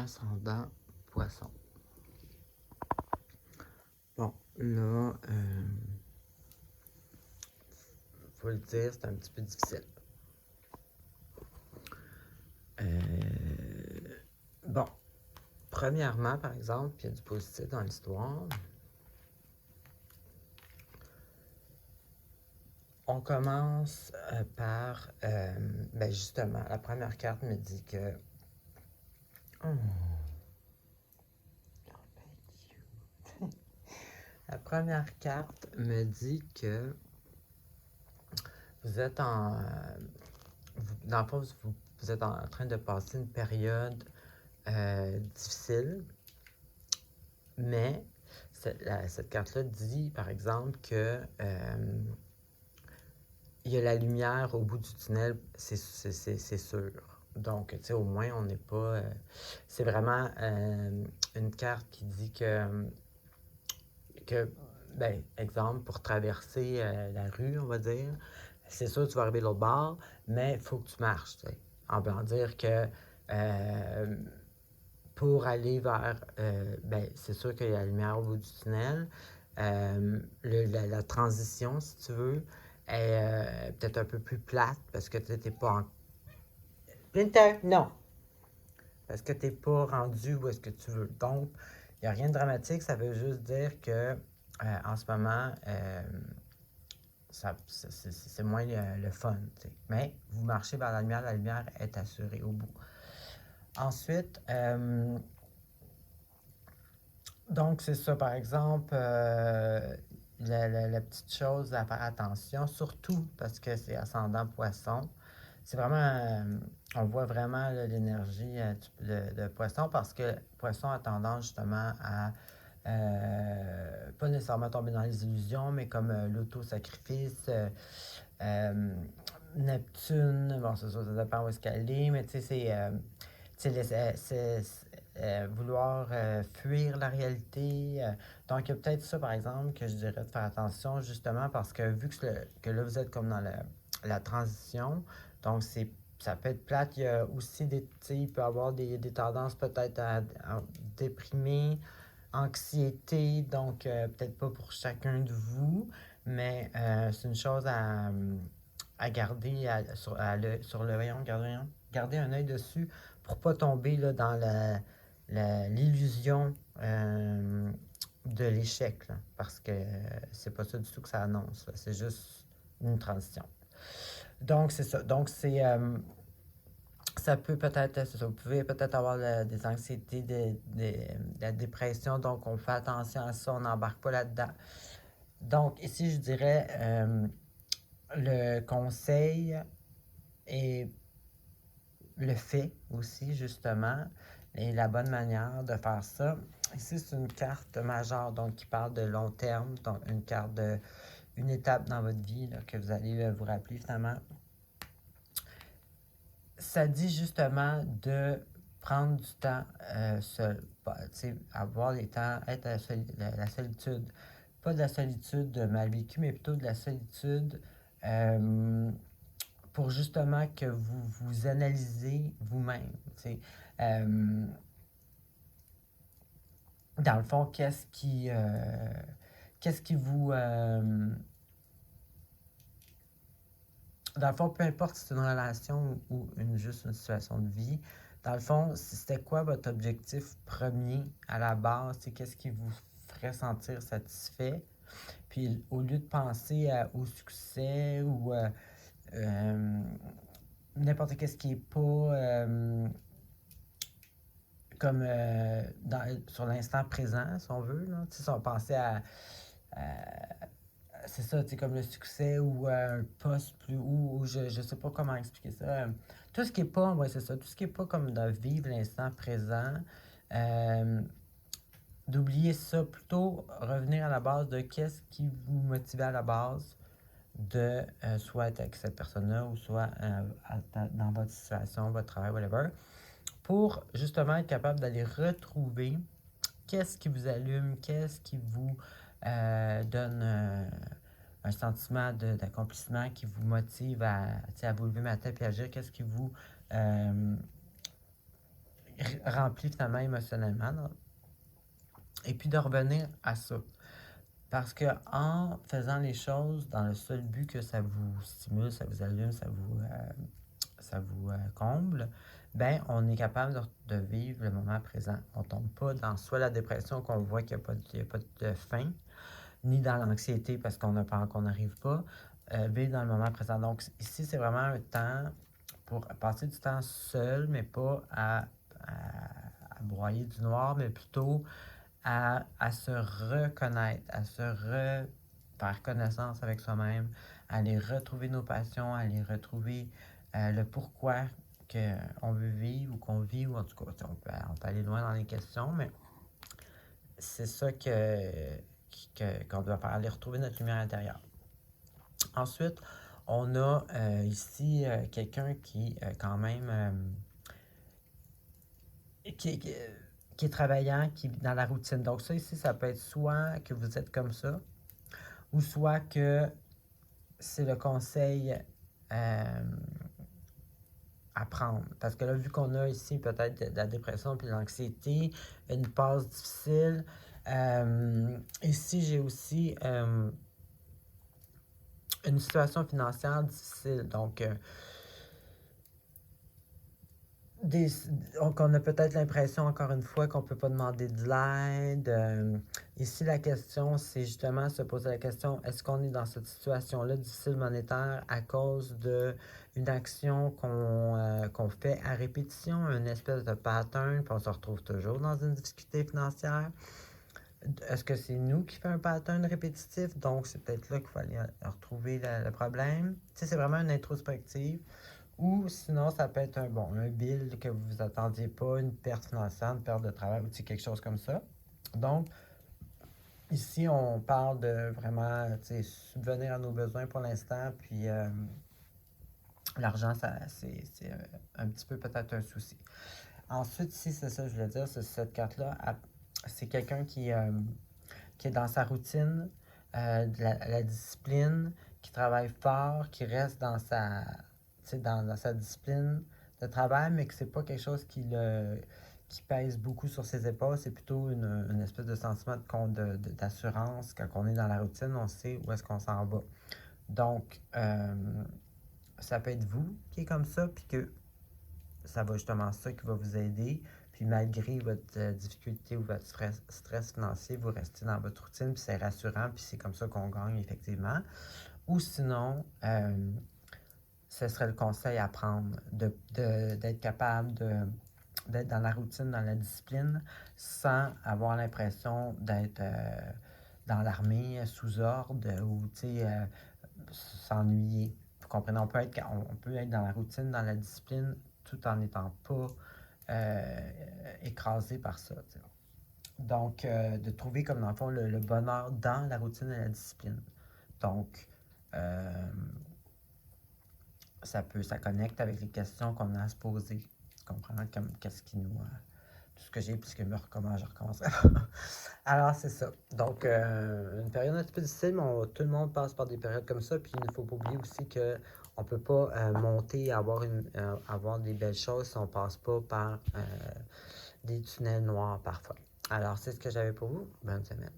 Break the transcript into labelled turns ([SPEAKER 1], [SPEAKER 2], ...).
[SPEAKER 1] ascendant poisson. Bon, là, faut le dire, c'est un petit peu difficile. Bon, premièrement, par exemple, il y a du positif dans l'histoire. On commence par, ben justement, la première carte me dit que... La première carte me dit que vous êtes dans le fond, vous êtes en train de passer une période difficile, mais cette carte-là dit, par exemple, que il y a la lumière au bout du tunnel, c'est sûr. Donc, tu sais, au moins, on n'est pas... c'est vraiment une carte qui dit que, ben, exemple, pour traverser la rue, on va dire, c'est sûr que tu vas arriver de l'autre bord, mais il faut que tu marches, tu sais. En voulant dire que pour aller vers... ben, c'est sûr qu'il y a la lumière au bout du tunnel. La transition, si tu veux, est peut-être un peu plus plate parce que tu n'es pas en... Printer, non! Parce que tu n'es pas rendu où est-ce que tu veux. Donc, il n'y a rien de dramatique, ça veut juste dire que en ce moment, c'est moins le fun. T'sais. Mais vous marchez vers la lumière est assurée au bout. Ensuite, donc c'est ça, par exemple, la petite chose à faire attention, surtout parce que c'est ascendant poisson. C'est vraiment, on voit vraiment l'énergie de poisson parce que poisson a tendance justement à pas nécessairement tomber dans les illusions, mais comme l'auto-sacrifice, Neptune, bon, c'est sûr, ça dépend où est-ce qu'elle est, mais tu sais, c'est vouloir fuir la réalité. Donc, il y a peut-être ça, par exemple, que je dirais de faire attention, justement, parce que vu que là, vous êtes comme dans la transition, donc ça peut être plate. Il y a aussi il peut y avoir des tendances peut-être à déprimer, anxiété, donc peut-être pas pour chacun de vous, mais c'est une chose à garder sur le rayon, garder un œil dessus pour pas tomber là, dans l'illusion de l'échec, là, parce que c'est pas ça du tout que ça annonce, c'est juste une transition. Donc, c'est ça. Donc, ça peut peut-être, vous pouvez peut-être avoir des anxiétés, de la dépression, donc on fait attention à ça, on n'embarque pas là-dedans. Donc, ici, je dirais, le conseil est le fait aussi, justement, et la bonne manière de faire ça. Ici, c'est une carte majeure, donc qui parle de long terme, donc une carte une étape dans votre vie là, que vous allez vous rappeler finalement. Ça dit justement de prendre du temps seul, avoir les temps, être la solitude. Pas de la solitude mal vécue, mais plutôt de la solitude pour justement que vous vous analysez vous-même. Dans le fond, qu'est-ce qui vous... dans le fond, peu importe si c'est une relation ou juste une situation de vie, dans le fond, c'était quoi votre objectif premier à la base? Qu'est-ce qui vous ferait sentir satisfait? Puis au lieu de penser au succès ou n'importe qu'est-ce qui n'est pas comme sur l'instant présent, si on veut. Là. Si on pensait à c'est ça, tu sais, comme le succès ou un poste plus haut, ou je sais pas comment expliquer ça. Tout ce qui est pas, ouais, c'est ça, tout ce qui est pas comme de vivre l'instant présent, d'oublier ça, plutôt revenir à la base de qu'est-ce qui vous motivait à la base de soit être avec cette personne-là ou soit dans votre situation, votre travail, whatever, pour justement être capable d'aller retrouver qu'est-ce qui vous allume, qu'est-ce qui vous donne un sentiment d'accomplissement qui vous motive à vous lever matin et agir, qu'est-ce qui vous rempli finalement émotionnellement. Et puis de revenir à ça. Parce que en faisant les choses dans le seul but que ça vous stimule, ça vous allume, ça vous comble, ben on est capable de vivre le moment présent. On ne tombe pas dans soit la dépression qu'on voit qu'il n'y a pas de fin, ni dans l'anxiété parce qu'on a peur qu'on n'arrive pas. Vivre dans le moment présent. Donc ici, c'est vraiment un temps pour passer du temps seul, mais pas à broyer du noir, mais plutôt à se reconnaître, faire connaissance avec soi-même, à aller retrouver nos passions, à aller retrouver le pourquoi qu'on veut vivre ou qu'on vit, ou en tout cas, on peut aller loin dans les questions, mais c'est ça qu'on doit faire, aller retrouver notre lumière intérieure. Ensuite, on a ici quelqu'un qui, quand même, qui est travaillant, qui est dans la routine. Donc ça ici, ça peut être soit que vous êtes comme ça, ou soit que c'est le conseil à prendre. Parce que là, vu qu'on a ici peut-être de la dépression puis de l'anxiété, une passe difficile, ici j'ai aussi une situation financière difficile. Donc, on a peut-être l'impression, encore une fois, qu'on ne peut pas demander de l'aide. Ici, la question, c'est justement se poser la question, est-ce qu'on est dans cette situation-là difficile monétaire à cause d'une action qu'on fait à répétition, une espèce de pattern, puis on se retrouve toujours dans une difficulté financière? Est-ce que c'est nous qui fait un pattern répétitif? Donc, c'est peut-être là qu'il faut aller retrouver le problème. Tu sais, c'est vraiment une introspective. Ou sinon, ça peut être un bill que vous ne vous attendiez pas, une perte financière, une perte de travail, ou quelque chose comme ça. Donc, ici, on parle de vraiment subvenir à nos besoins pour l'instant, puis l'argent, c'est un petit peu peut-être un souci. Ensuite, ici, c'est ça que je voulais dire, c'est cette carte-là, c'est quelqu'un qui est dans sa routine, de la discipline, qui travaille fort, qui reste dans sa discipline de travail, mais que c'est pas quelque chose qui pèse beaucoup sur ses épaules. C'est plutôt une espèce de sentiment d'assurance. Quand on est dans la routine, on sait où est-ce qu'on s'en va. Donc, ça peut être vous qui est comme ça, puis que ça va justement ça qui va vous aider. Puis malgré votre difficulté ou votre stress financier, vous restez dans votre routine, puis c'est rassurant, puis c'est comme ça qu'on gagne effectivement. Ou sinon, ce serait le conseil à prendre, d'être capable d'être dans la routine, dans la discipline, sans avoir l'impression d'être dans l'armée, sous ordre, ou s'ennuyer. Vous comprenez, on peut être dans la routine, dans la discipline, tout en n'étant pas écrasé par ça. T'sais. Donc, de trouver comme dans le fond le bonheur dans la routine et la discipline. Donc, ça connecte avec les questions qu'on a à se poser. Tu comprends? Comme qu'est-ce qui nous. Tout ce que j'ai, puis ce que me recommence, je recommencerai pas. Alors, c'est ça. Donc, une période un petit peu difficile, mais tout le monde passe par des périodes comme ça. Puis, il ne faut pas oublier aussi qu'on ne peut pas monter et avoir des belles choses si on ne passe pas par des tunnels noirs parfois. Alors, c'est ce que j'avais pour vous. Bonne semaine.